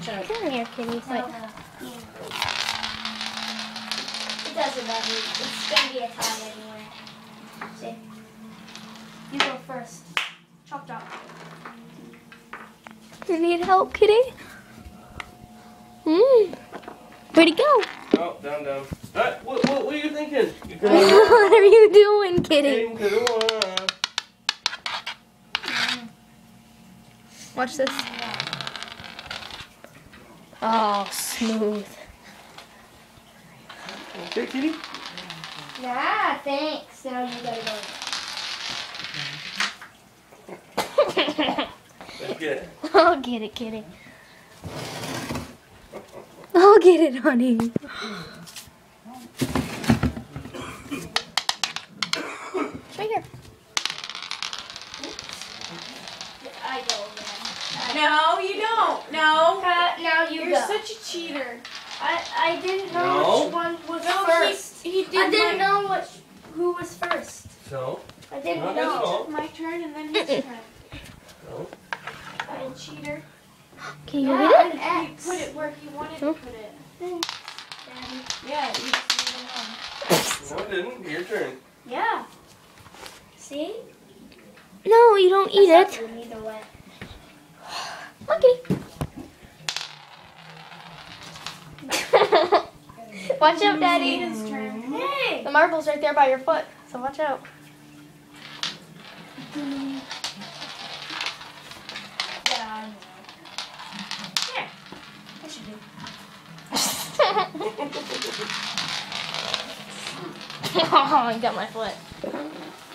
Come here, kitty. No, no. It doesn't matter. It's gonna be a tie anyway. See? You go first. Chop chop. You need help, kitty? Where'd he go? Oh, down. What are you thinking? What are you doing, kitty? Watch this. Oh, smooth. Okay, kitty? Nah, thanks. Now you gotta go. Let's get it. I'll get it, kitty. I'll get it, honey. Right here. I go again. No, you don't. No. Now You're go. such a cheater. I didn't know No. which one was No, first. he did I didn't my, know who was first. So? I didn't Not know. his fault. my turn and then his turn. No. Little cheater. Can you Yeah, read it? an He X. put it where he wanted to put it. Thanks, Daddy. Yeah, you just made it on. No, it didn't. Your turn. Yeah. See? No, you don't eat That's it. not good either way. Okay. Watch out, Daddy. His turn. Hey! The marble's right there by your foot, so watch out. Yeah, I know. Here. What should do? Oh, you got my foot.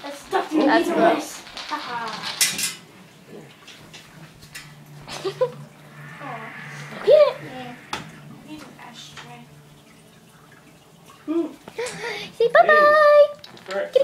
That's stuck in That's either gross. way. Haha. Eat it. Yeah. Need an ashtray. Say bye-bye. Correct.